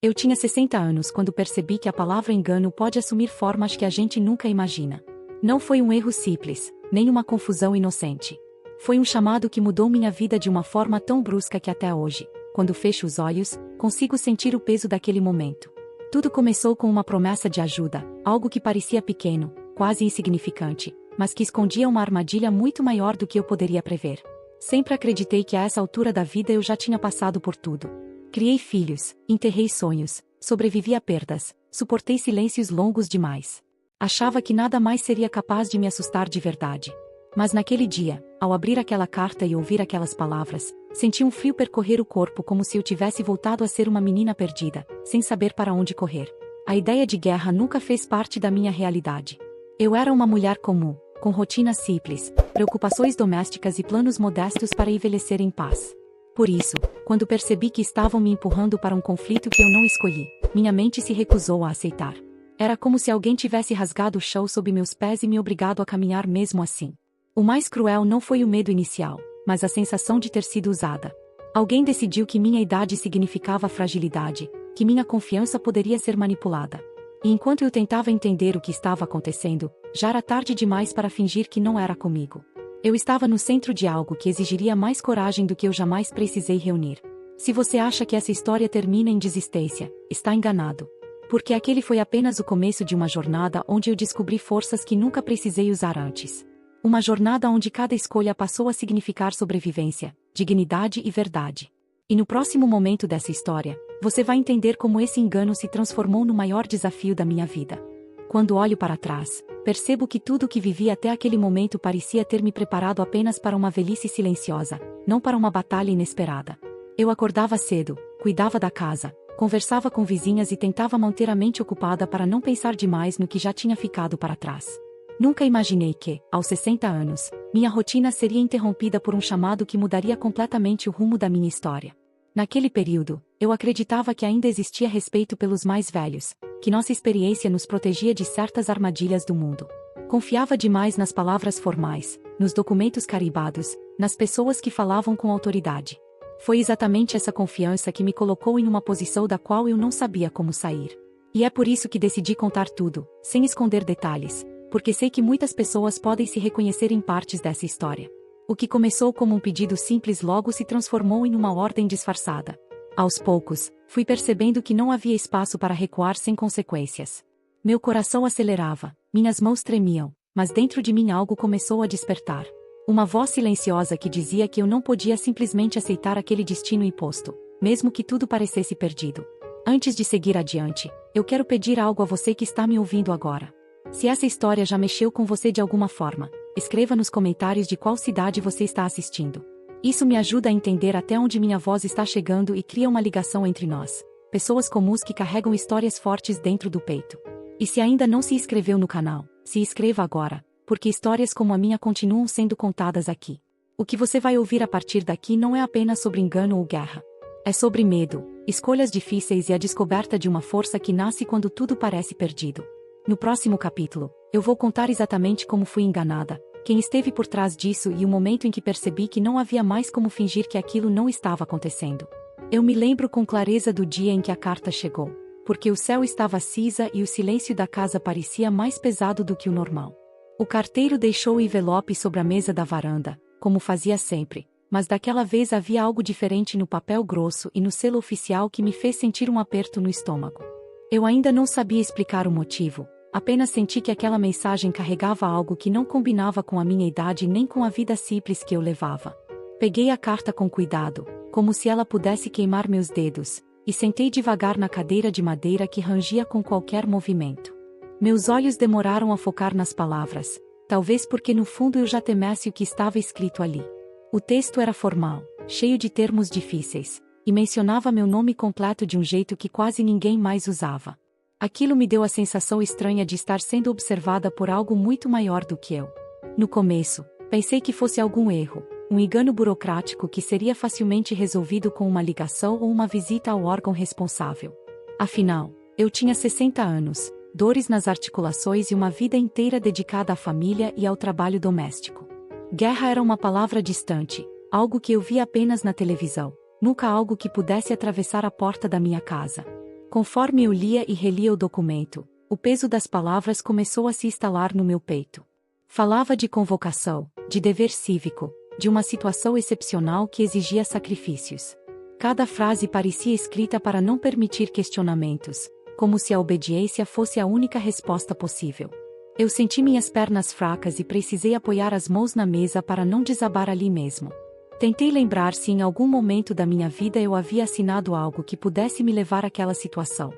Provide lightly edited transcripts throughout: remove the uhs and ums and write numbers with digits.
Eu tinha 60 anos quando percebi que a palavra engano pode assumir formas que a gente nunca imagina. Não foi um erro simples, nem uma confusão inocente. Foi um chamado que mudou minha vida de uma forma tão brusca que até hoje, quando fecho os olhos, consigo sentir o peso daquele momento. Tudo começou com uma promessa de ajuda, algo que parecia pequeno, quase insignificante, mas que escondia uma armadilha muito maior do que eu poderia prever. Sempre acreditei que a essa altura da vida eu já tinha passado por tudo. Criei filhos, enterrei sonhos, sobrevivi a perdas, suportei silêncios longos demais. Achava que nada mais seria capaz de me assustar de verdade. Mas naquele dia, ao abrir aquela carta e ouvir aquelas palavras, senti um frio percorrer o corpo como se eu tivesse voltado a ser uma menina perdida, sem saber para onde correr. A ideia de guerra nunca fez parte da minha realidade. Eu era uma mulher comum, com rotinas simples, preocupações domésticas e planos modestos para envelhecer em paz. Por isso, quando percebi que estavam me empurrando para um conflito que eu não escolhi, minha mente se recusou a aceitar. Era como se alguém tivesse rasgado o chão sob meus pés e me obrigado a caminhar mesmo assim. O mais cruel não foi o medo inicial, mas a sensação de ter sido usada. Alguém decidiu que minha idade significava fragilidade, que minha confiança poderia ser manipulada. E enquanto eu tentava entender o que estava acontecendo, já era tarde demais para fingir que não era comigo. Eu estava no centro de algo que exigiria mais coragem do que eu jamais precisei reunir. Se você acha que essa história termina em desistência, está enganado. Porque aquele foi apenas o começo de uma jornada onde eu descobri forças que nunca precisei usar antes. Uma jornada onde cada escolha passou a significar sobrevivência, dignidade e verdade. E no próximo momento dessa história, você vai entender como esse engano se transformou no maior desafio da minha vida. Quando olho para trás, percebo que tudo o que vivi até aquele momento parecia ter me preparado apenas para uma velhice silenciosa, não para uma batalha inesperada. Eu acordava cedo, cuidava da casa, conversava com vizinhas e tentava manter a mente ocupada para não pensar demais no que já tinha ficado para trás. Nunca imaginei que, aos 60 anos, minha rotina seria interrompida por um chamado que mudaria completamente o rumo da minha história. Naquele período, eu acreditava que ainda existia respeito pelos mais velhos, que nossa experiência nos protegia de certas armadilhas do mundo. Confiava demais nas palavras formais, nos documentos carimbados, nas pessoas que falavam com autoridade. Foi exatamente essa confiança que me colocou em uma posição da qual eu não sabia como sair. E é por isso que decidi contar tudo, sem esconder detalhes, porque sei que muitas pessoas podem se reconhecer em partes dessa história. O que começou como um pedido simples logo se transformou em uma ordem disfarçada. Aos poucos, fui percebendo que não havia espaço para recuar sem consequências. Meu coração acelerava, minhas mãos tremiam, mas dentro de mim algo começou a despertar. Uma voz silenciosa que dizia que eu não podia simplesmente aceitar aquele destino imposto, mesmo que tudo parecesse perdido. Antes de seguir adiante, eu quero pedir algo a você que está me ouvindo agora. Se essa história já mexeu com você de alguma forma, escreva nos comentários de qual cidade você está assistindo. Isso me ajuda a entender até onde minha voz está chegando e cria uma ligação entre nós, pessoas comuns que carregam histórias fortes dentro do peito. E se ainda não se inscreveu no canal, se inscreva agora, porque histórias como a minha continuam sendo contadas aqui. O que você vai ouvir a partir daqui não é apenas sobre engano ou guerra. É sobre medo, escolhas difíceis e a descoberta de uma força que nasce quando tudo parece perdido. No próximo capítulo, eu vou contar exatamente como fui enganada, quem esteve por trás disso e o momento em que percebi que não havia mais como fingir que aquilo não estava acontecendo. Eu me lembro com clareza do dia em que a carta chegou, porque o céu estava cinza e o silêncio da casa parecia mais pesado do que o normal. O carteiro deixou o envelope sobre a mesa da varanda, como fazia sempre, mas daquela vez havia algo diferente no papel grosso e no selo oficial que me fez sentir um aperto no estômago. Eu ainda não sabia explicar o motivo. Apenas senti que aquela mensagem carregava algo que não combinava com a minha idade nem com a vida simples que eu levava. Peguei a carta com cuidado, como se ela pudesse queimar meus dedos, e sentei devagar na cadeira de madeira que rangia com qualquer movimento. Meus olhos demoraram a focar nas palavras, talvez porque no fundo eu já temesse o que estava escrito ali. O texto era formal, cheio de termos difíceis, e mencionava meu nome completo de um jeito que quase ninguém mais usava. Aquilo me deu a sensação estranha de estar sendo observada por algo muito maior do que eu. No começo, pensei que fosse algum erro, um engano burocrático que seria facilmente resolvido com uma ligação ou uma visita ao órgão responsável. Afinal, eu tinha 60 anos, dores nas articulações e uma vida inteira dedicada à família e ao trabalho doméstico. Guerra era uma palavra distante, algo que eu via apenas na televisão, nunca algo que pudesse atravessar a porta da minha casa. Conforme eu lia e relia o documento, o peso das palavras começou a se instalar no meu peito. Falava de convocação, de dever cívico, de uma situação excepcional que exigia sacrifícios. Cada frase parecia escrita para não permitir questionamentos, como se a obediência fosse a única resposta possível. Eu senti minhas pernas fracas e precisei apoiar as mãos na mesa para não desabar ali mesmo. Tentei lembrar se em algum momento da minha vida eu havia assinado algo que pudesse me levar àquela situação.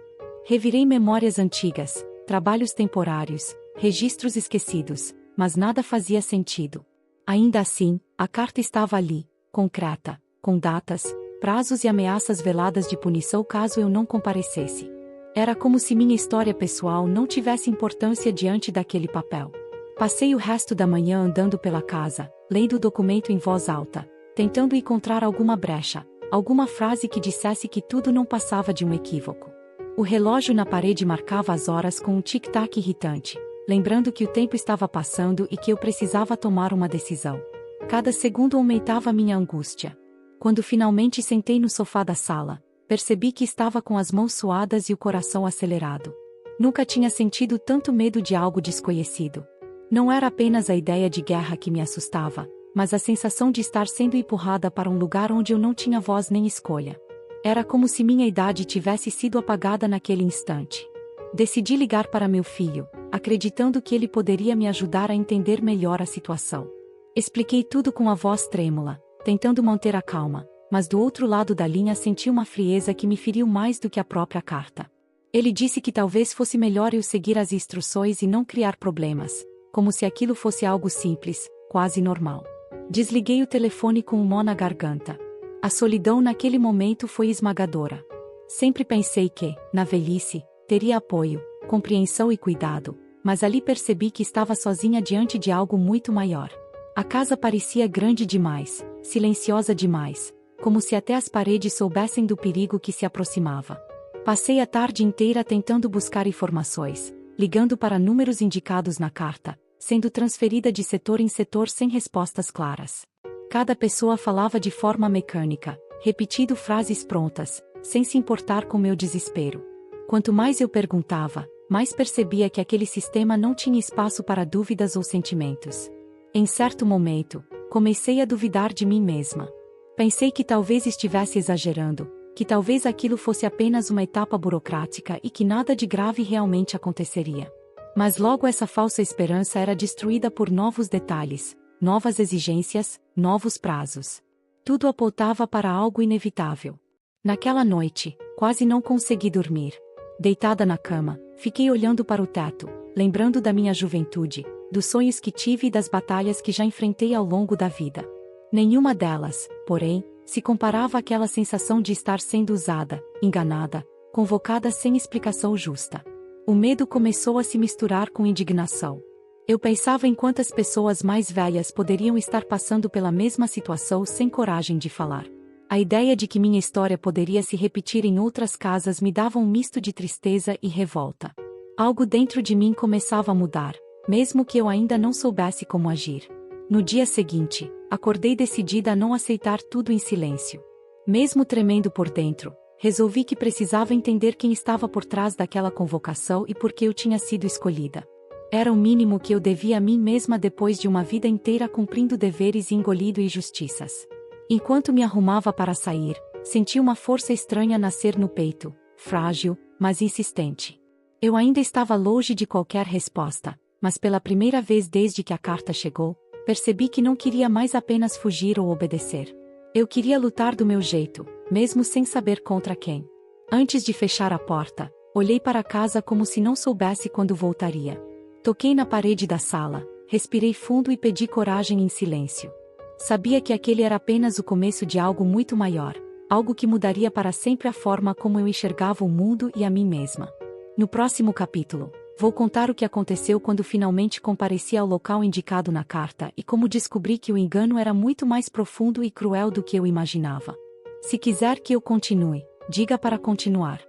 Revirei memórias antigas, trabalhos temporários, registros esquecidos, mas nada fazia sentido. Ainda assim, a carta estava ali, concreta, com datas, prazos e ameaças veladas de punição caso eu não comparecesse. Era como se minha história pessoal não tivesse importância diante daquele papel. Passei o resto da manhã andando pela casa, lendo o documento em voz alta, tentando encontrar alguma brecha, alguma frase que dissesse que tudo não passava de um equívoco. O relógio na parede marcava as horas com um tic-tac irritante, lembrando que o tempo estava passando e que eu precisava tomar uma decisão. Cada segundo aumentava minha angústia. Quando finalmente sentei no sofá da sala, percebi que estava com as mãos suadas e o coração acelerado. Nunca tinha sentido tanto medo de algo desconhecido. Não era apenas a ideia de guerra que me assustava, mas a sensação de estar sendo empurrada para um lugar onde eu não tinha voz nem escolha. Era como se minha idade tivesse sido apagada naquele instante. Decidi ligar para meu filho, acreditando que ele poderia me ajudar a entender melhor a situação. Expliquei tudo com a voz trêmula, tentando manter a calma, mas do outro lado da linha senti uma frieza que me feriu mais do que a própria carta. Ele disse que talvez fosse melhor eu seguir as instruções e não criar problemas, como se aquilo fosse algo simples, quase normal. Desliguei o telefone com um nó na garganta. A solidão naquele momento foi esmagadora. Sempre pensei que, na velhice, teria apoio, compreensão e cuidado, mas ali percebi que estava sozinha diante de algo muito maior. A casa parecia grande demais, silenciosa demais, como se até as paredes soubessem do perigo que se aproximava. Passei a tarde inteira tentando buscar informações, ligando para números indicados na carta, sendo transferida de setor em setor sem respostas claras. Cada pessoa falava de forma mecânica, repetindo frases prontas, sem se importar com meu desespero. Quanto mais eu perguntava, mais percebia que aquele sistema não tinha espaço para dúvidas ou sentimentos. Em certo momento, comecei a duvidar de mim mesma. Pensei que talvez estivesse exagerando, que talvez aquilo fosse apenas uma etapa burocrática e que nada de grave realmente aconteceria. Mas logo essa falsa esperança era destruída por novos detalhes, novas exigências, novos prazos. Tudo apontava para algo inevitável. Naquela noite, quase não consegui dormir. Deitada na cama, fiquei olhando para o teto, lembrando da minha juventude, dos sonhos que tive e das batalhas que já enfrentei ao longo da vida. Nenhuma delas, porém, se comparava àquela sensação de estar sendo usada, enganada, convocada sem explicação justa. O medo começou a se misturar com indignação. Eu pensava em quantas pessoas mais velhas poderiam estar passando pela mesma situação sem coragem de falar. A ideia de que minha história poderia se repetir em outras casas me dava um misto de tristeza e revolta. Algo dentro de mim começava a mudar, mesmo que eu ainda não soubesse como agir. No dia seguinte, acordei decidida a não aceitar tudo em silêncio. Mesmo tremendo por dentro, resolvi que precisava entender quem estava por trás daquela convocação e por que eu tinha sido escolhida. Era o mínimo que eu devia a mim mesma depois de uma vida inteira cumprindo deveres e engolindo injustiças. Enquanto me arrumava para sair, senti uma força estranha nascer no peito, frágil, mas insistente. Eu ainda estava longe de qualquer resposta, mas pela primeira vez desde que a carta chegou, percebi que não queria mais apenas fugir ou obedecer. Eu queria lutar do meu jeito, mesmo sem saber contra quem. Antes de fechar a porta, olhei para casa como se não soubesse quando voltaria. Toquei na parede da sala, respirei fundo e pedi coragem em silêncio. Sabia que aquele era apenas o começo de algo muito maior, algo que mudaria para sempre a forma como eu enxergava o mundo e a mim mesma. No próximo capítulo, vou contar o que aconteceu quando finalmente compareci ao local indicado na carta e como descobri que o engano era muito mais profundo e cruel do que eu imaginava. Se quiser que eu continue, diga para continuar.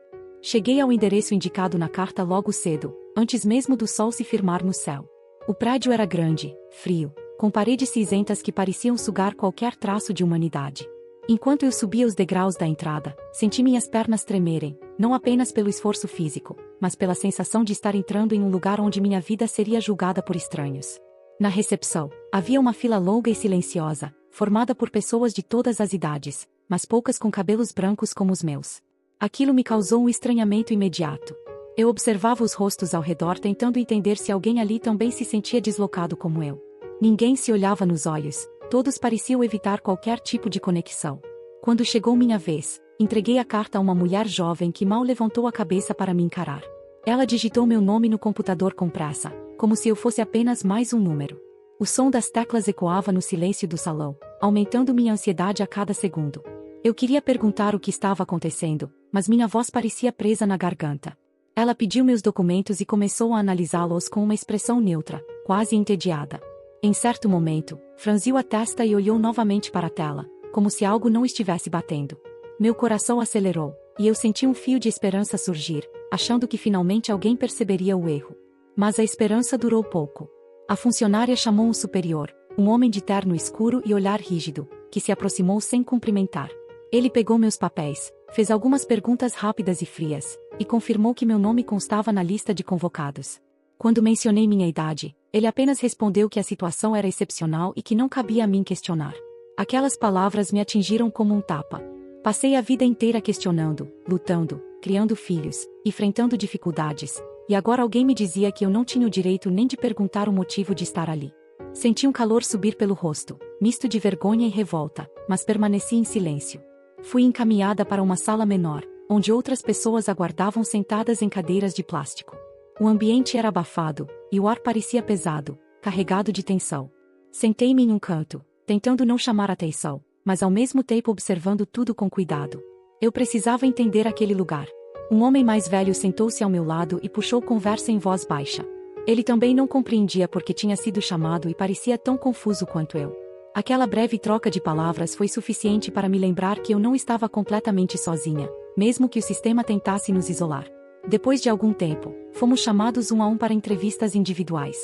Cheguei ao endereço indicado na carta logo cedo, antes mesmo do sol se firmar no céu. O prédio era grande, frio, com paredes cinzentas que pareciam sugar qualquer traço de humanidade. Enquanto eu subia os degraus da entrada, senti minhas pernas tremerem, não apenas pelo esforço físico, mas pela sensação de estar entrando em um lugar onde minha vida seria julgada por estranhos. Na recepção, havia uma fila longa e silenciosa, formada por pessoas de todas as idades, mas poucas com cabelos brancos como os meus. Aquilo me causou um estranhamento imediato. Eu observava os rostos ao redor tentando entender se alguém ali também se sentia deslocado como eu. Ninguém se olhava nos olhos, todos pareciam evitar qualquer tipo de conexão. Quando chegou minha vez, entreguei a carta a uma mulher jovem que mal levantou a cabeça para me encarar. Ela digitou meu nome no computador com pressa, como se eu fosse apenas mais um número. O som das teclas ecoava no silêncio do salão, aumentando minha ansiedade a cada segundo. Eu queria perguntar o que estava acontecendo, mas minha voz parecia presa na garganta. Ela pediu meus documentos e começou a analisá-los com uma expressão neutra, quase entediada. Em certo momento, franziu a testa e olhou novamente para a tela, como se algo não estivesse batendo. Meu coração acelerou, e eu senti um fio de esperança surgir, achando que finalmente alguém perceberia o erro. Mas a esperança durou pouco. A funcionária chamou um superior, um homem de terno escuro e olhar rígido, que se aproximou sem cumprimentar. Ele pegou meus papéis, fez algumas perguntas rápidas e frias, e confirmou que meu nome constava na lista de convocados. Quando mencionei minha idade, ele apenas respondeu que a situação era excepcional e que não cabia a mim questionar. Aquelas palavras me atingiram como um tapa. Passei a vida inteira questionando, lutando, criando filhos, enfrentando dificuldades, e agora alguém me dizia que eu não tinha o direito nem de perguntar o motivo de estar ali. Senti um calor subir pelo rosto, misto de vergonha e revolta, mas permaneci em silêncio. Fui encaminhada para uma sala menor, onde outras pessoas aguardavam sentadas em cadeiras de plástico. O ambiente era abafado, e o ar parecia pesado, carregado de tensão. Sentei-me em um canto, tentando não chamar atenção, mas ao mesmo tempo observando tudo com cuidado. Eu precisava entender aquele lugar. Um homem mais velho sentou-se ao meu lado e puxou conversa em voz baixa. Ele também não compreendia por que tinha sido chamado e parecia tão confuso quanto eu. Aquela breve troca de palavras foi suficiente para me lembrar que eu não estava completamente sozinha, mesmo que o sistema tentasse nos isolar. Depois de algum tempo, fomos chamados um a um para entrevistas individuais.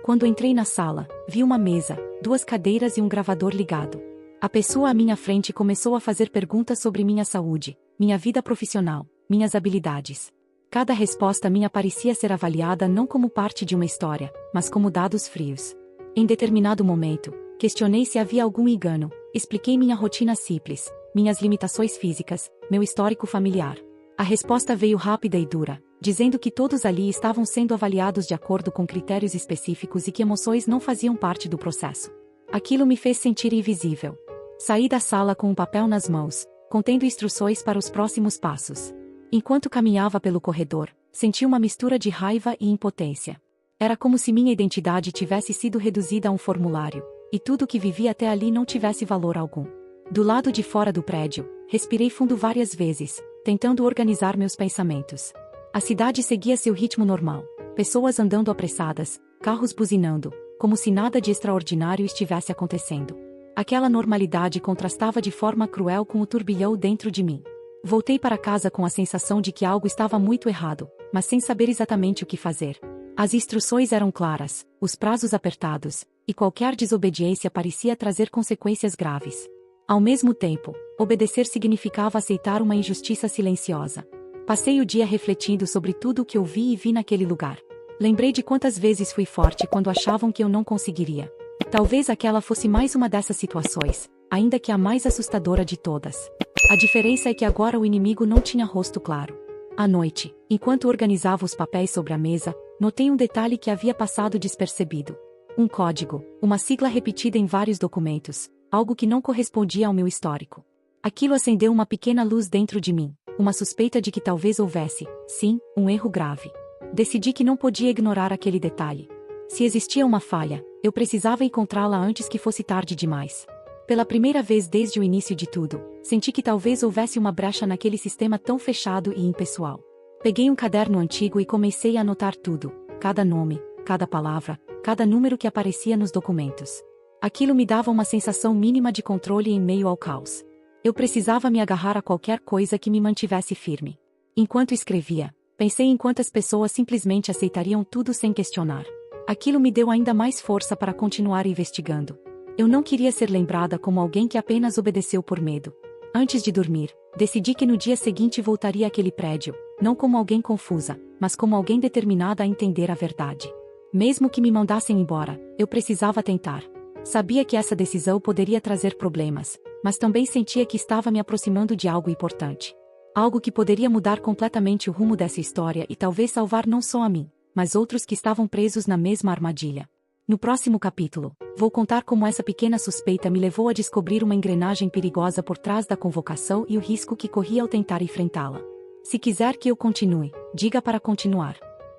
Quando entrei na sala, vi uma mesa, 2 cadeiras e um gravador ligado. A pessoa à minha frente começou a fazer perguntas sobre minha saúde, minha vida profissional, minhas habilidades. Cada resposta minha parecia ser avaliada não como parte de uma história, mas como dados frios. Em determinado momento, questionei se havia algum engano, expliquei minha rotina simples, minhas limitações físicas, meu histórico familiar. A resposta veio rápida e dura, dizendo que todos ali estavam sendo avaliados de acordo com critérios específicos e que emoções não faziam parte do processo. Aquilo me fez sentir invisível. Saí da sala com um papel nas mãos, contendo instruções para os próximos passos. Enquanto caminhava pelo corredor, senti uma mistura de raiva e impotência. Era como se minha identidade tivesse sido reduzida a um formulário, e tudo o que vivi até ali não tivesse valor algum. Do lado de fora do prédio, respirei fundo várias vezes, tentando organizar meus pensamentos. A cidade seguia seu ritmo normal, pessoas andando apressadas, carros buzinando, como se nada de extraordinário estivesse acontecendo. Aquela normalidade contrastava de forma cruel com o turbilhão dentro de mim. Voltei para casa com a sensação de que algo estava muito errado, mas sem saber exatamente o que fazer. As instruções eram claras, os prazos apertados, e qualquer desobediência parecia trazer consequências graves. Ao mesmo tempo, obedecer significava aceitar uma injustiça silenciosa. Passei o dia refletindo sobre tudo o que eu vi e vi naquele lugar. Lembrei de quantas vezes fui forte quando achavam que eu não conseguiria. Talvez aquela fosse mais uma dessas situações, ainda que a mais assustadora de todas. A diferença é que agora o inimigo não tinha rosto claro. À noite, enquanto organizava os papéis sobre a mesa, notei um detalhe que havia passado despercebido. Um código, uma sigla repetida em vários documentos, algo que não correspondia ao meu histórico. Aquilo acendeu uma pequena luz dentro de mim, uma suspeita de que talvez houvesse, sim, um erro grave. Decidi que não podia ignorar aquele detalhe. Se existia uma falha, eu precisava encontrá-la antes que fosse tarde demais. Pela primeira vez desde o início de tudo, senti que talvez houvesse uma brecha naquele sistema tão fechado e impessoal. Peguei um caderno antigo e comecei a anotar tudo, cada nome, cada palavra, cada número que aparecia nos documentos. Aquilo me dava uma sensação mínima de controle em meio ao caos. Eu precisava me agarrar a qualquer coisa que me mantivesse firme. Enquanto escrevia, pensei em quantas pessoas simplesmente aceitariam tudo sem questionar. Aquilo me deu ainda mais força para continuar investigando. Eu não queria ser lembrada como alguém que apenas obedeceu por medo. Antes de dormir, decidi que no dia seguinte voltaria àquele prédio, não como alguém confusa, mas como alguém determinada a entender a verdade. Mesmo que me mandassem embora, eu precisava tentar. Sabia que essa decisão poderia trazer problemas, mas também sentia que estava me aproximando de algo importante. Algo que poderia mudar completamente o rumo dessa história e talvez salvar não só a mim, mas outros que estavam presos na mesma armadilha. No próximo capítulo, vou contar como essa pequena suspeita me levou a descobrir uma engrenagem perigosa por trás da convocação e o risco que corria ao tentar enfrentá-la. Se quiser que eu continue, diga para continuar.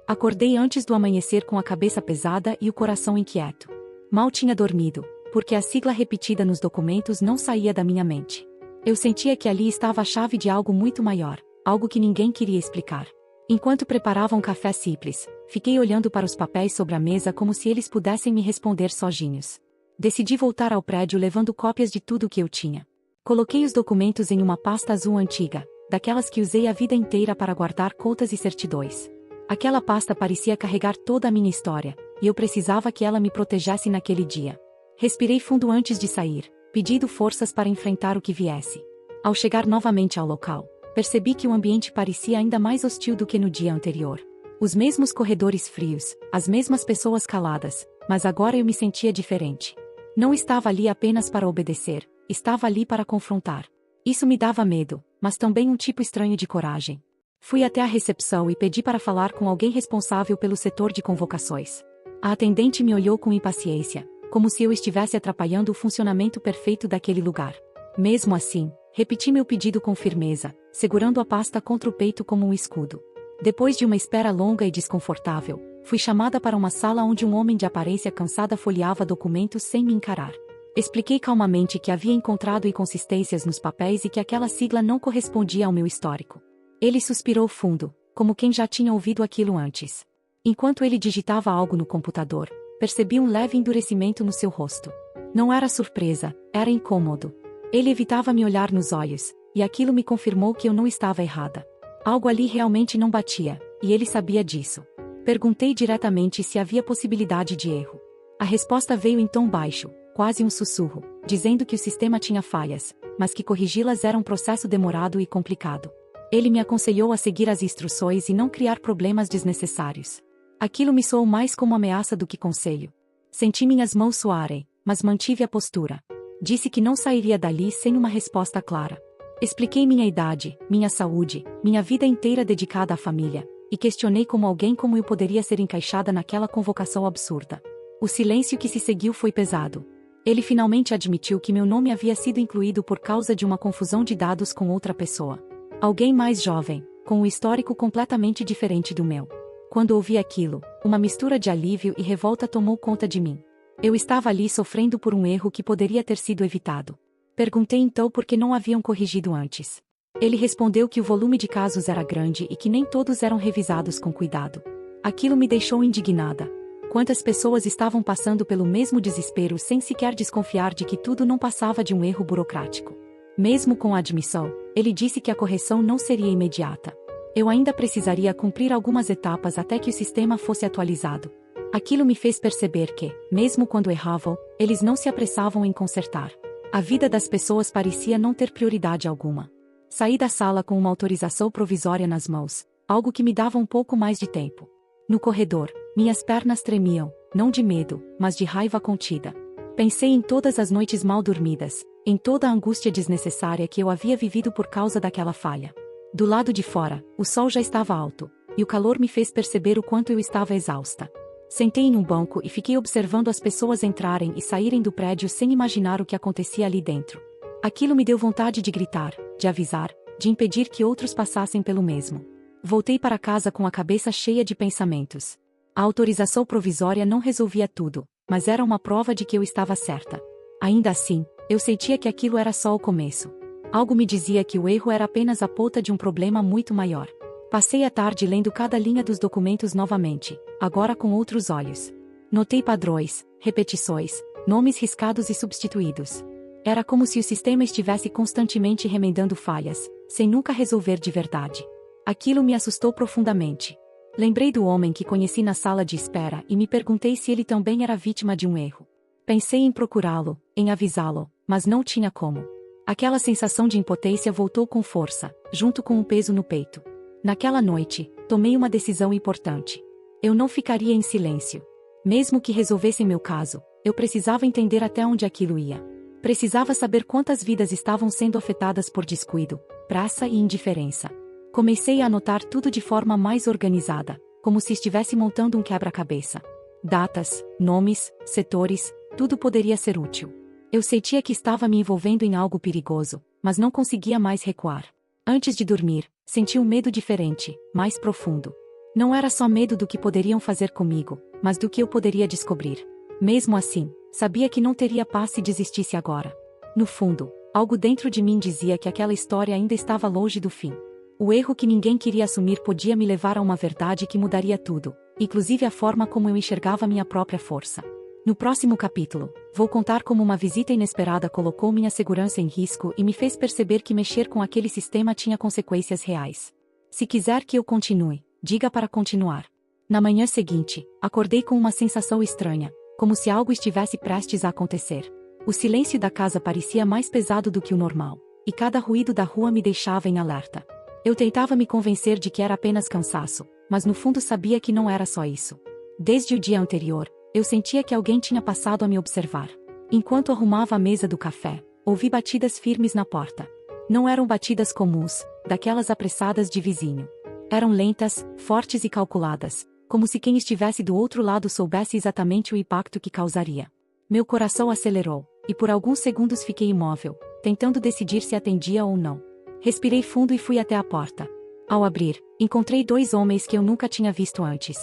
Acordei antes do amanhecer com a cabeça pesada e o coração inquieto. Mal tinha dormido, porque a sigla repetida nos documentos não saía da minha mente. Eu sentia que ali estava a chave de algo muito maior, algo que ninguém queria explicar. Enquanto preparava um café simples, fiquei olhando para os papéis sobre a mesa como se eles pudessem me responder sozinhos. Decidi voltar ao prédio levando cópias de tudo o que eu tinha. Coloquei os documentos em uma pasta azul antiga, daquelas que usei a vida inteira para guardar contas e certidões. Aquela pasta parecia carregar toda a minha história, e eu precisava que ela me protegesse naquele dia. Respirei fundo antes de sair, pedindo forças para enfrentar o que viesse. Ao chegar novamente ao local, percebi que o ambiente parecia ainda mais hostil do que no dia anterior. Os mesmos corredores frios, as mesmas pessoas caladas, mas agora eu me sentia diferente. Não estava ali apenas para obedecer, estava ali para confrontar. Isso me dava medo, mas também um tipo estranho de coragem. Fui até a recepção e pedi para falar com alguém responsável pelo setor de convocações. A atendente me olhou com impaciência, como se eu estivesse atrapalhando o funcionamento perfeito daquele lugar. Mesmo assim, repeti meu pedido com firmeza, segurando a pasta contra o peito como um escudo. Depois de uma espera longa e desconfortável, fui chamada para uma sala onde um homem de aparência cansada folheava documentos sem me encarar. Expliquei calmamente que havia encontrado inconsistências nos papéis e que aquela sigla não correspondia ao meu histórico. Ele suspirou fundo, como quem já tinha ouvido aquilo antes. Enquanto ele digitava algo no computador, percebi um leve endurecimento no seu rosto. Não era surpresa, era incômodo. Ele evitava me olhar nos olhos, e aquilo me confirmou que eu não estava errada. Algo ali realmente não batia, e ele sabia disso. Perguntei diretamente se havia possibilidade de erro. A resposta veio em tom baixo, quase um sussurro, dizendo que o sistema tinha falhas, mas que corrigi-las era um processo demorado e complicado. Ele me aconselhou a seguir as instruções e não criar problemas desnecessários. Aquilo me soou mais como ameaça do que conselho. Senti minhas mãos suarem, mas mantive a postura. Disse que não sairia dali sem uma resposta clara. Expliquei minha idade, minha saúde, minha vida inteira dedicada à família, e questionei como alguém como eu poderia ser encaixada naquela convocação absurda. O silêncio que se seguiu foi pesado. Ele finalmente admitiu que meu nome havia sido incluído por causa de uma confusão de dados com outra pessoa. Alguém mais jovem, com um histórico completamente diferente do meu. Quando ouvi aquilo, uma mistura de alívio e revolta tomou conta de mim. Eu estava ali sofrendo por um erro que poderia ter sido evitado. Perguntei então por que não haviam corrigido antes. Ele respondeu que o volume de casos era grande e que nem todos eram revisados com cuidado. Aquilo me deixou indignada. Quantas pessoas estavam passando pelo mesmo desespero sem sequer desconfiar de que tudo não passava de um erro burocrático. Mesmo com a admissão, ele disse que a correção não seria imediata. Eu ainda precisaria cumprir algumas etapas até que o sistema fosse atualizado. Aquilo me fez perceber que, mesmo quando erravam, eles não se apressavam em consertar. A vida das pessoas parecia não ter prioridade alguma. Saí da sala com uma autorização provisória nas mãos, algo que me dava um pouco mais de tempo. No corredor, minhas pernas tremiam, não de medo, mas de raiva contida. Pensei em todas as noites mal dormidas, em toda a angústia desnecessária que eu havia vivido por causa daquela falha. Do lado de fora, o sol já estava alto, e o calor me fez perceber o quanto eu estava exausta. Sentei em um banco e fiquei observando as pessoas entrarem e saírem do prédio sem imaginar o que acontecia ali dentro. Aquilo me deu vontade de gritar, de avisar, de impedir que outros passassem pelo mesmo. Voltei para casa com a cabeça cheia de pensamentos. A autorização provisória não resolvia tudo, mas era uma prova de que eu estava certa. Ainda assim, eu sentia que aquilo era só o começo. Algo me dizia que o erro era apenas a ponta de um problema muito maior. Passei a tarde lendo cada linha dos documentos novamente, agora com outros olhos. Notei padrões, repetições, nomes riscados e substituídos. Era como se o sistema estivesse constantemente remendando falhas, sem nunca resolver de verdade. Aquilo me assustou profundamente. Lembrei do homem que conheci na sala de espera e me perguntei se ele também era vítima de um erro. Pensei em procurá-lo, em avisá-lo, mas não tinha como. Aquela sensação de impotência voltou com força, junto com um peso no peito. Naquela noite, tomei uma decisão importante. Eu não ficaria em silêncio. Mesmo que resolvessem meu caso, eu precisava entender até onde aquilo ia. Precisava saber quantas vidas estavam sendo afetadas por descuido, pressa e indiferença. Comecei a anotar tudo de forma mais organizada, como se estivesse montando um quebra-cabeça. Datas, nomes, setores, tudo poderia ser útil. Eu sentia que estava me envolvendo em algo perigoso, mas não conseguia mais recuar. Antes de dormir, senti um medo diferente, mais profundo. Não era só medo do que poderiam fazer comigo, mas do que eu poderia descobrir. Mesmo assim, sabia que não teria paz se desistisse agora. No fundo, algo dentro de mim dizia que aquela história ainda estava longe do fim. O erro que ninguém queria assumir podia me levar a uma verdade que mudaria tudo, inclusive a forma como eu enxergava minha própria força. No próximo capítulo, vou contar como uma visita inesperada colocou minha segurança em risco e me fez perceber que mexer com aquele sistema tinha consequências reais. Se quiser que eu continue, diga para continuar. Na manhã seguinte, acordei com uma sensação estranha, como se algo estivesse prestes a acontecer. O silêncio da casa parecia mais pesado do que o normal, e cada ruído da rua me deixava em alerta. Eu tentava me convencer de que era apenas cansaço, mas no fundo sabia que não era só isso. Desde o dia anterior, eu sentia que alguém tinha passado a me observar. Enquanto arrumava a mesa do café, ouvi batidas firmes na porta. Não eram batidas comuns, daquelas apressadas de vizinho. Eram lentas, fortes e calculadas, como se quem estivesse do outro lado soubesse exatamente o impacto que causaria. Meu coração acelerou, e por alguns segundos fiquei imóvel, tentando decidir se atendia ou não. Respirei fundo e fui até a porta. Ao abrir, encontrei dois homens que eu nunca tinha visto antes.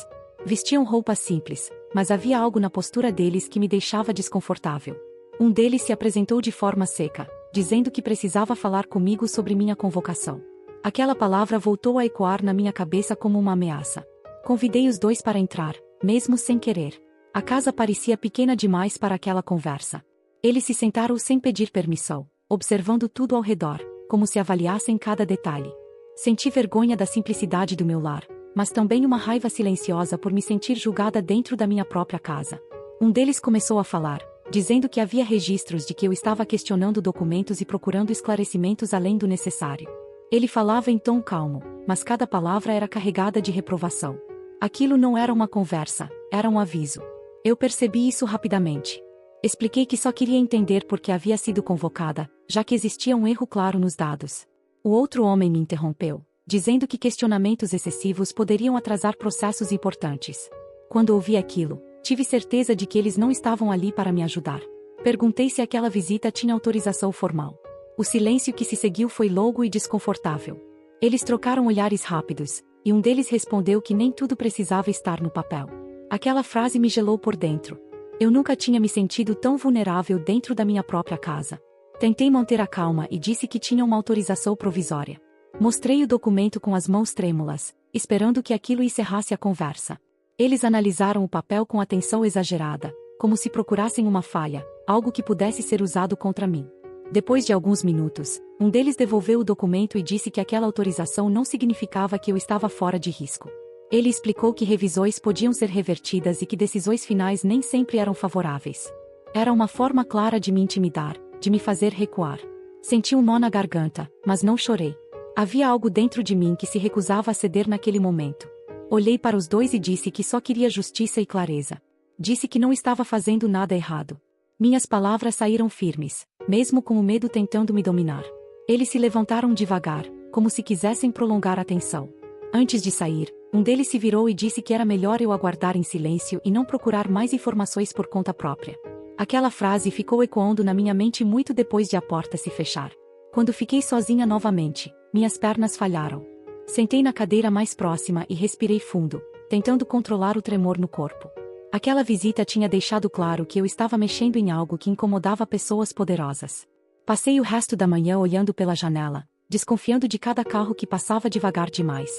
Vestiam roupas simples, mas havia algo na postura deles que me deixava desconfortável. Um deles se apresentou de forma seca, dizendo que precisava falar comigo sobre minha convocação. Aquela palavra voltou a ecoar na minha cabeça como uma ameaça. Convidei os dois para entrar, mesmo sem querer. A casa parecia pequena demais para aquela conversa. Eles se sentaram sem pedir permissão, observando tudo ao redor, como se avaliassem cada detalhe. Senti vergonha da simplicidade do meu lar, mas também uma raiva silenciosa por me sentir julgada dentro da minha própria casa. Um deles começou a falar, dizendo que havia registros de que eu estava questionando documentos e procurando esclarecimentos além do necessário. Ele falava em tom calmo, mas cada palavra era carregada de reprovação. Aquilo não era uma conversa, era um aviso. Eu percebi isso rapidamente. Expliquei que só queria entender por que havia sido convocada, já que existia um erro claro nos dados. O outro homem me interrompeu, dizendo que questionamentos excessivos poderiam atrasar processos importantes. Quando ouvi aquilo, tive certeza de que eles não estavam ali para me ajudar. Perguntei se aquela visita tinha autorização formal. O silêncio que se seguiu foi longo e desconfortável. Eles trocaram olhares rápidos, e um deles respondeu que nem tudo precisava estar no papel. Aquela frase me gelou por dentro. Eu nunca tinha me sentido tão vulnerável dentro da minha própria casa. Tentei manter a calma e disse que tinha uma autorização provisória. Mostrei o documento com as mãos trêmulas, esperando que aquilo encerrasse a conversa. Eles analisaram o papel com atenção exagerada, como se procurassem uma falha, algo que pudesse ser usado contra mim. Depois de alguns minutos, um deles devolveu o documento e disse que aquela autorização não significava que eu estava fora de risco. Ele explicou que revisões podiam ser revertidas e que decisões finais nem sempre eram favoráveis. Era uma forma clara de me intimidar, de me fazer recuar. Senti um nó na garganta, mas não chorei. Havia algo dentro de mim que se recusava a ceder naquele momento. Olhei para os dois e disse que só queria justiça e clareza. Disse que não estava fazendo nada errado. Minhas palavras saíram firmes, mesmo com o medo tentando me dominar. Eles se levantaram devagar, como se quisessem prolongar a tensão. Antes de sair, um deles se virou e disse que era melhor eu aguardar em silêncio e não procurar mais informações por conta própria. Aquela frase ficou ecoando na minha mente muito depois de a porta se fechar. Quando fiquei sozinha novamente, minhas pernas falharam. Sentei na cadeira mais próxima e respirei fundo, tentando controlar o tremor no corpo. Aquela visita tinha deixado claro que eu estava mexendo em algo que incomodava pessoas poderosas. Passei o resto da manhã olhando pela janela, desconfiando de cada carro que passava devagar demais.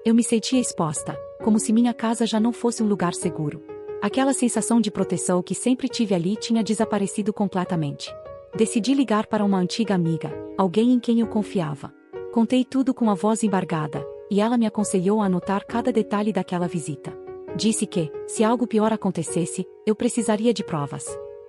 Eu me sentia exposta, como se minha casa já não fosse um lugar seguro. Aquela sensação de proteção que sempre tive ali tinha desaparecido completamente. Decidi ligar para uma antiga amiga, alguém em quem eu confiava. Contei tudo com a voz embargada, e ela me aconselhou a anotar cada detalhe daquela visita. Disse que, se algo pior acontecesse, eu precisaria de provas.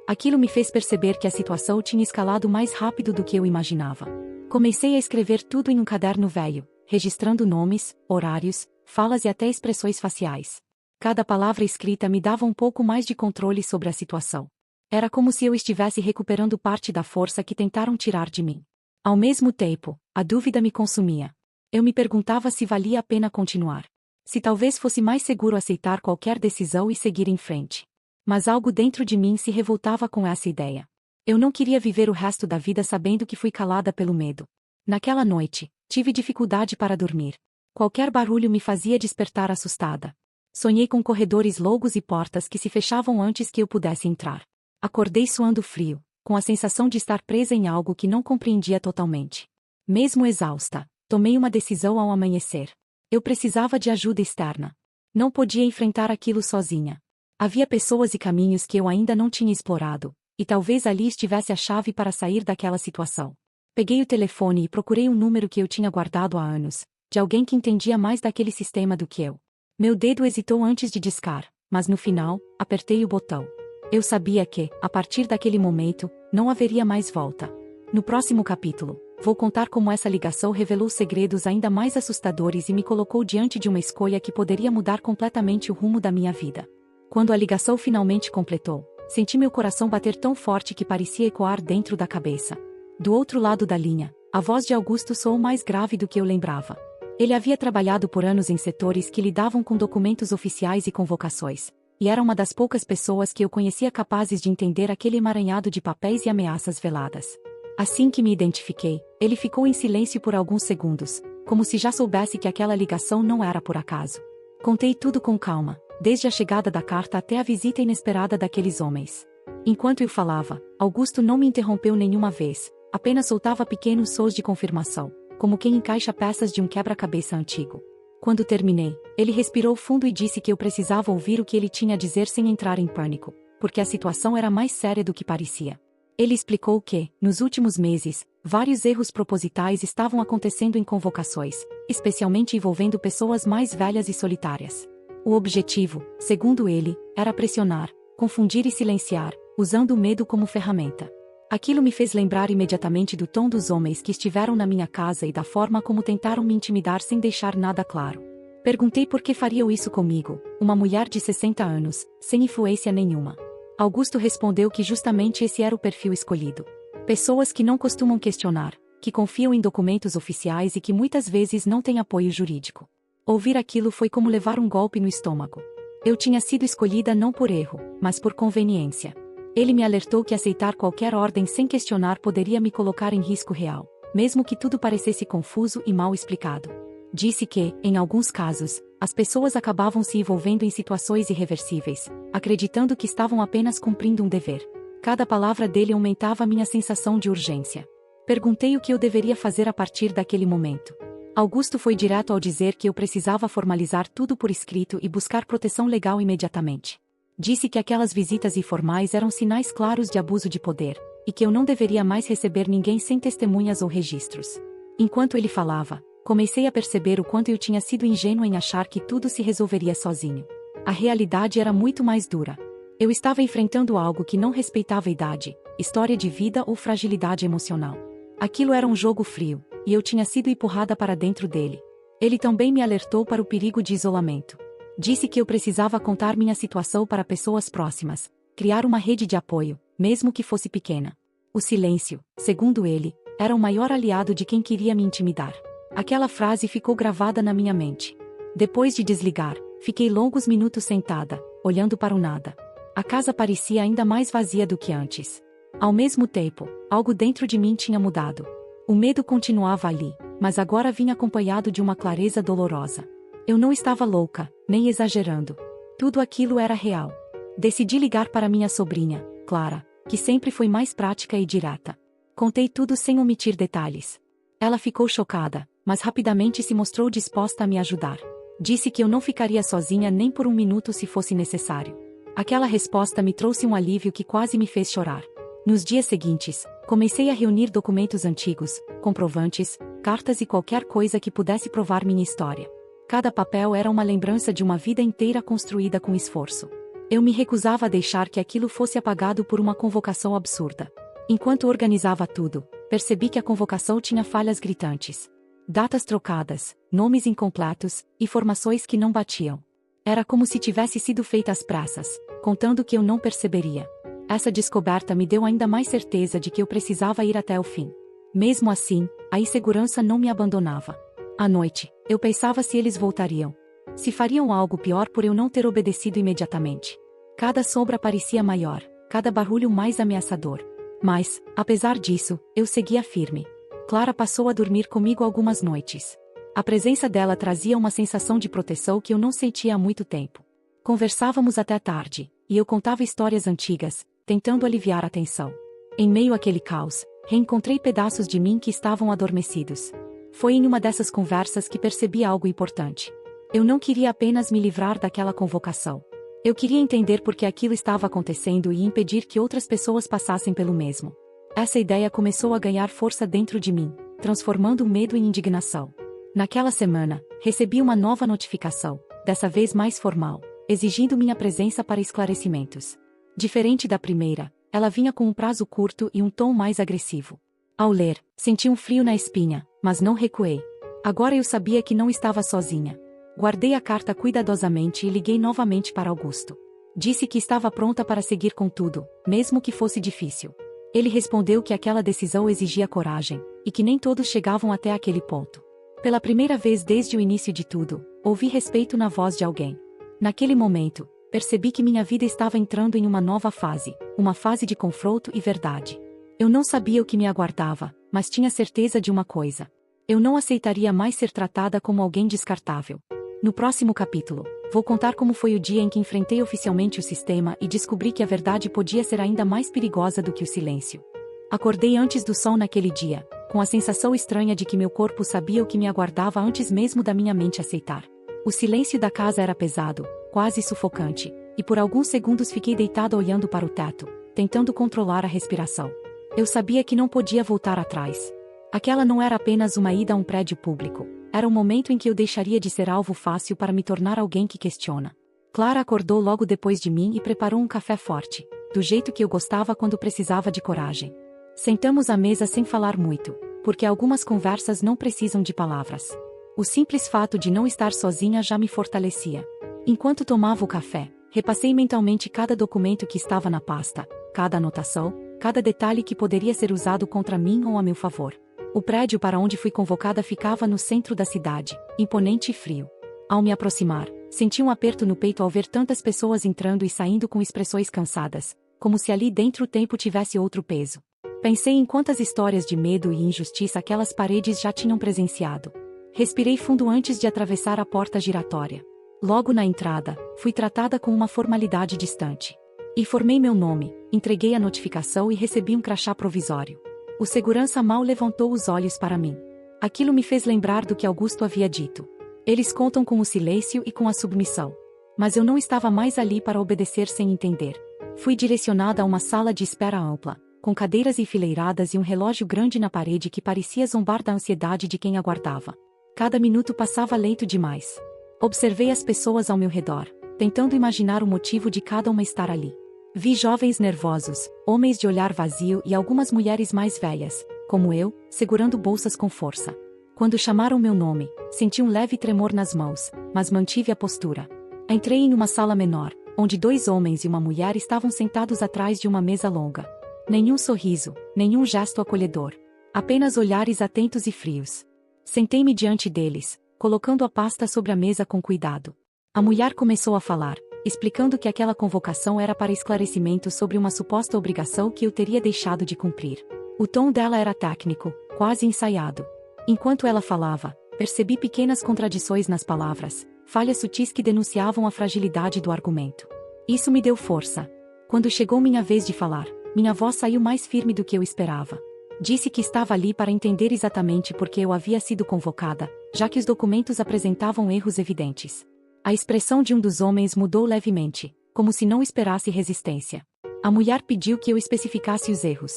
Aquilo me fez perceber que a situação tinha escalado mais rápido do que eu imaginava. Comecei a escrever tudo em um caderno velho, registrando nomes, horários, falas e até expressões faciais. Cada palavra escrita me dava um pouco mais de controle sobre a situação. Era como se eu estivesse recuperando parte da força que tentaram tirar de mim. Ao mesmo tempo, a dúvida me consumia. Eu me perguntava se valia a pena continuar. Se talvez fosse mais seguro aceitar qualquer decisão e seguir em frente. Mas algo dentro de mim se revoltava com essa ideia. Eu não queria viver o resto da vida sabendo que fui calada pelo medo. Naquela noite, tive dificuldade para dormir. Qualquer barulho me fazia despertar assustada. Sonhei com corredores longos e portas que se fechavam antes que eu pudesse entrar. Acordei suando frio, com a sensação de estar presa em algo que não compreendia totalmente. Mesmo exausta, tomei uma decisão ao amanhecer. Eu precisava de ajuda externa. Não podia enfrentar aquilo sozinha. Havia pessoas e caminhos que eu ainda não tinha explorado, e talvez ali estivesse a chave para sair daquela situação. Peguei o telefone e procurei um número que eu tinha guardado há anos, de alguém que entendia mais daquele sistema do que eu. Meu dedo hesitou antes de discar, mas no final, apertei o botão. Eu sabia que, a partir daquele momento, não haveria mais volta. No próximo capítulo, vou contar como essa ligação revelou segredos ainda mais assustadores e me colocou diante de uma escolha que poderia mudar completamente o rumo da minha vida. Quando a ligação finalmente completou, senti meu coração bater tão forte que parecia ecoar dentro da cabeça. Do outro lado da linha, a voz de Augusto soou mais grave do que eu lembrava. Ele havia trabalhado por anos em setores que lidavam com documentos oficiais e convocações, e era uma das poucas pessoas que eu conhecia capazes de entender aquele emaranhado de papéis e ameaças veladas. Assim que me identifiquei, ele ficou em silêncio por alguns segundos, como se já soubesse que aquela ligação não era por acaso. Contei tudo com calma, desde a chegada da carta até a visita inesperada daqueles homens. Enquanto eu falava, Augusto não me interrompeu nenhuma vez, apenas soltava pequenos sons de confirmação, como quem encaixa peças de um quebra-cabeça antigo. Quando terminei, ele respirou fundo e disse que eu precisava ouvir o que ele tinha a dizer sem entrar em pânico, porque a situação era mais séria do que parecia. Ele explicou que, nos últimos meses, vários erros propositais estavam acontecendo em convocações, especialmente envolvendo pessoas mais velhas e solitárias. O objetivo, segundo ele, era pressionar, confundir e silenciar, usando o medo como ferramenta. Aquilo me fez lembrar imediatamente do tom dos homens que estiveram na minha casa e da forma como tentaram me intimidar sem deixar nada claro. Perguntei por que fariam isso comigo, uma mulher de 60 anos, sem influência nenhuma. Augusto respondeu que justamente esse era o perfil escolhido. Pessoas que não costumam questionar, que confiam em documentos oficiais e que muitas vezes não têm apoio jurídico. Ouvir aquilo foi como levar um golpe no estômago. Eu tinha sido escolhida não por erro, mas por conveniência. Ele me alertou que aceitar qualquer ordem sem questionar poderia me colocar em risco real, mesmo que tudo parecesse confuso e mal explicado. Disse que, em alguns casos, as pessoas acabavam se envolvendo em situações irreversíveis, acreditando que estavam apenas cumprindo um dever. Cada palavra dele aumentava minha sensação de urgência. Perguntei o que eu deveria fazer a partir daquele momento. Augusto foi direto ao dizer que eu precisava formalizar tudo por escrito e buscar proteção legal imediatamente. Disse que aquelas visitas informais eram sinais claros de abuso de poder, e que eu não deveria mais receber ninguém sem testemunhas ou registros. Enquanto ele falava, comecei a perceber o quanto eu tinha sido ingênua em achar que tudo se resolveria sozinho. A realidade era muito mais dura. Eu estava enfrentando algo que não respeitava idade, história de vida ou fragilidade emocional. Aquilo era um jogo frio, e eu tinha sido empurrada para dentro dele. Ele também me alertou para o perigo de isolamento. Disse que eu precisava contar minha situação para pessoas próximas, criar uma rede de apoio, mesmo que fosse pequena. O silêncio, segundo ele, era o maior aliado de quem queria me intimidar. Aquela frase ficou gravada na minha mente. Depois de desligar, fiquei longos minutos sentada, olhando para o nada. A casa parecia ainda mais vazia do que antes. Ao mesmo tempo, algo dentro de mim tinha mudado. O medo continuava ali, mas agora vinha acompanhado de uma clareza dolorosa. Eu não estava louca, nem exagerando. Tudo aquilo era real. Decidi ligar para minha sobrinha, Clara, que sempre foi mais prática e direta. Contei tudo sem omitir detalhes. Ela ficou chocada, mas rapidamente se mostrou disposta a me ajudar. Disse que eu não ficaria sozinha nem por um minuto se fosse necessário. Aquela resposta me trouxe um alívio que quase me fez chorar. Nos dias seguintes, comecei a reunir documentos antigos, comprovantes, cartas e qualquer coisa que pudesse provar minha história. Cada papel era uma lembrança de uma vida inteira construída com esforço. Eu me recusava a deixar que aquilo fosse apagado por uma convocação absurda. Enquanto organizava tudo, percebi que a convocação tinha falhas gritantes. Datas trocadas, nomes incompletos, informações que não batiam. Era como se tivesse sido feita às pressas, contando que eu não perceberia. Essa descoberta me deu ainda mais certeza de que eu precisava ir até o fim. Mesmo assim, a insegurança não me abandonava. À noite, eu pensava se eles voltariam. Se fariam algo pior por eu não ter obedecido imediatamente. Cada sombra parecia maior, cada barulho mais ameaçador. Mas, apesar disso, eu seguia firme. Clara passou a dormir comigo algumas noites. A presença dela trazia uma sensação de proteção que eu não sentia há muito tempo. Conversávamos até tarde, e eu contava histórias antigas, tentando aliviar a tensão. Em meio àquele caos, reencontrei pedaços de mim que estavam adormecidos. Foi em uma dessas conversas que percebi algo importante. Eu não queria apenas me livrar daquela convocação. Eu queria entender por que aquilo estava acontecendo e impedir que outras pessoas passassem pelo mesmo. Essa ideia começou a ganhar força dentro de mim, transformando o medo em indignação. Naquela semana, recebi uma nova notificação, dessa vez mais formal, exigindo minha presença para esclarecimentos. Diferente da primeira, ela vinha com um prazo curto e um tom mais agressivo. Ao ler, senti um frio na espinha, mas não recuei. Agora eu sabia que não estava sozinha. Guardei a carta cuidadosamente e liguei novamente para Augusto. Disse que estava pronta para seguir com tudo, mesmo que fosse difícil. Ele respondeu que aquela decisão exigia coragem, e que nem todos chegavam até aquele ponto. Pela primeira vez desde o início de tudo, ouvi respeito na voz de alguém. Naquele momento, percebi que minha vida estava entrando em uma fase de confronto e verdade. Eu não sabia o que me aguardava, mas tinha certeza de uma coisa. Eu não aceitaria mais ser tratada como alguém descartável. No próximo capítulo, vou contar como foi o dia em que enfrentei oficialmente o sistema e descobri que a verdade podia ser ainda mais perigosa do que o silêncio. Acordei antes do sol naquele dia, com a sensação estranha de que meu corpo sabia o que me aguardava antes mesmo da minha mente aceitar. O silêncio da casa era pesado, quase sufocante, e por alguns segundos fiquei deitada olhando para o teto, tentando controlar a respiração. Eu sabia que não podia voltar atrás. Aquela não era apenas uma ida a um prédio público. Era um momento em que eu deixaria de ser alvo fácil para me tornar alguém que questiona. Clara acordou logo depois de mim e preparou um café forte, do jeito que eu gostava quando precisava de coragem. Sentamos à mesa sem falar muito, porque algumas conversas não precisam de palavras. O simples fato de não estar sozinha já me fortalecia. Enquanto tomava o café, repassei mentalmente cada documento que estava na pasta, cada anotação, cada detalhe que poderia ser usado contra mim ou a meu favor. O prédio para onde fui convocada ficava no centro da cidade, imponente e frio. Ao me aproximar, senti um aperto no peito ao ver tantas pessoas entrando e saindo com expressões cansadas, como se ali dentro o tempo tivesse outro peso. Pensei em quantas histórias de medo e injustiça aquelas paredes já tinham presenciado. Respirei fundo antes de atravessar a porta giratória. Logo na entrada, fui tratada com uma formalidade distante. Informei meu nome, entreguei a notificação e recebi um crachá provisório. O segurança mal levantou os olhos para mim. Aquilo me fez lembrar do que Augusto havia dito. Eles contam com o silêncio e com a submissão. Mas eu não estava mais ali para obedecer sem entender. Fui direcionada a uma sala de espera ampla, com cadeiras enfileiradas e um relógio grande na parede que parecia zombar da ansiedade de quem aguardava. Cada minuto passava lento demais. Observei as pessoas ao meu redor, tentando imaginar o motivo de cada uma estar ali. Vi jovens nervosos, homens de olhar vazio e algumas mulheres mais velhas, como eu, segurando bolsas com força. Quando chamaram meu nome, senti um leve tremor nas mãos, mas mantive a postura. Entrei em uma sala menor, onde 2 homens e uma mulher estavam sentados atrás de uma mesa longa. Nenhum sorriso, nenhum gesto acolhedor. Apenas olhares atentos e frios. Sentei-me diante deles, colocando a pasta sobre a mesa com cuidado. A mulher começou a falar, explicando que aquela convocação era para esclarecimento sobre uma suposta obrigação que eu teria deixado de cumprir. O tom dela era técnico, quase ensaiado. Enquanto ela falava, percebi pequenas contradições nas palavras, falhas sutis que denunciavam a fragilidade do argumento. Isso me deu força. Quando chegou minha vez de falar, minha voz saiu mais firme do que eu esperava. Disse que estava ali para entender exatamente por que eu havia sido convocada, já que os documentos apresentavam erros evidentes. A expressão de um dos homens mudou levemente, como se não esperasse resistência. A mulher pediu que eu especificasse os erros.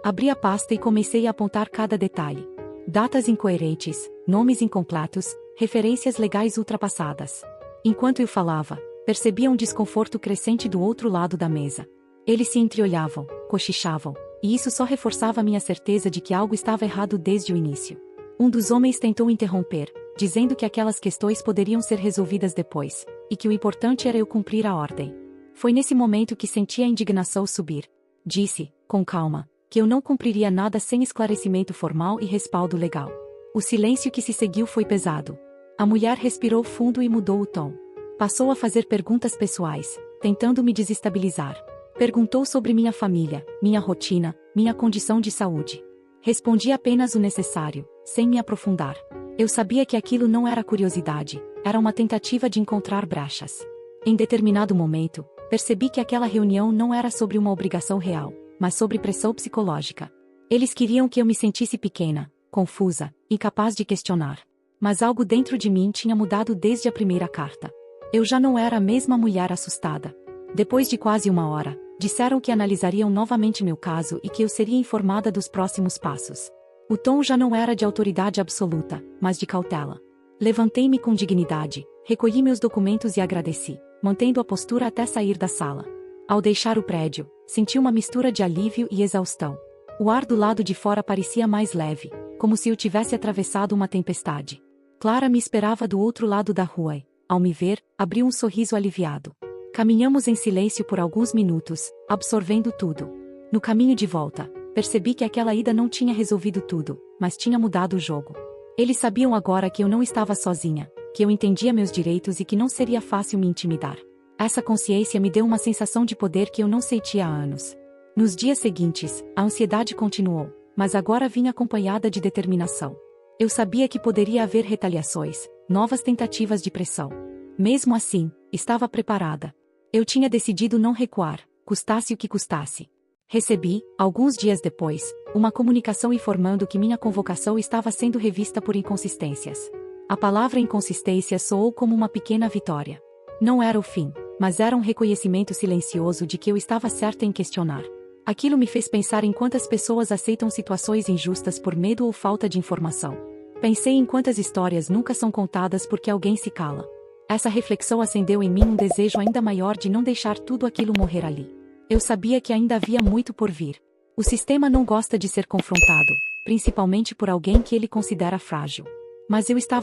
Abri a pasta e comecei a apontar cada detalhe. Datas incoerentes, nomes incompletos, referências legais ultrapassadas. Enquanto eu falava, Percebia um desconforto crescente do outro lado da mesa. Eles se entreolhavam, cochichavam, e isso só reforçava minha certeza de que algo estava errado desde o início. Um dos homens tentou interromper, dizendo que aquelas questões poderiam ser resolvidas depois, e que o importante era eu cumprir a ordem. Foi nesse momento que senti a indignação subir. Disse, com calma, que eu não cumpriria nada sem esclarecimento formal e respaldo legal. O silêncio que se seguiu foi pesado. A mulher respirou fundo e mudou o tom. Passou a fazer perguntas pessoais, tentando me desestabilizar. Perguntou sobre minha família, minha rotina, minha condição de saúde. Respondi apenas o necessário, sem me aprofundar. Eu sabia que aquilo não era curiosidade, era uma tentativa de encontrar brechas. Em determinado momento, percebi que aquela reunião não era sobre uma obrigação real, mas sobre pressão psicológica. Eles queriam que eu me sentisse pequena, confusa, incapaz de questionar. Mas algo dentro de mim tinha mudado desde a primeira carta. Eu já não era a mesma mulher assustada. Depois de quase uma hora, disseram que analisariam novamente meu caso e que eu seria informada dos próximos passos. O tom já não era de autoridade absoluta, mas de cautela. Levantei-me com dignidade, recolhi meus documentos e agradeci, mantendo a postura até sair da sala. Ao deixar o prédio, senti uma mistura de alívio e exaustão. O ar do lado de fora parecia mais leve, como se eu tivesse atravessado uma tempestade. Clara me esperava do outro lado da rua e, ao me ver, abriu um sorriso aliviado. Caminhamos em silêncio por alguns minutos, absorvendo tudo. No caminho de volta, percebi que aquela ida não tinha resolvido tudo, mas tinha mudado o jogo. Eles sabiam agora que eu não estava sozinha, que eu entendia meus direitos e que não seria fácil me intimidar. Essa consciência me deu uma sensação de poder que eu não sentia há anos. Nos dias seguintes, a ansiedade continuou, mas agora vinha acompanhada de determinação. Eu sabia que poderia haver retaliações, novas tentativas de pressão. Mesmo assim, estava preparada. Eu tinha decidido não recuar, custasse o que custasse. Recebi, alguns dias depois, uma comunicação informando que minha convocação estava sendo revista por inconsistências. A palavra inconsistência soou como uma pequena vitória. Não era o fim, mas era um reconhecimento silencioso de que eu estava certa em questionar. Aquilo me fez pensar em quantas pessoas aceitam situações injustas por medo ou falta de informação. Pensei em quantas histórias nunca são contadas porque alguém se cala. Essa reflexão acendeu em mim um desejo ainda maior de não deixar tudo aquilo morrer ali. Eu sabia que ainda havia muito por vir. O sistema não gosta de ser confrontado, principalmente por alguém que ele considera frágil. Mas eu estava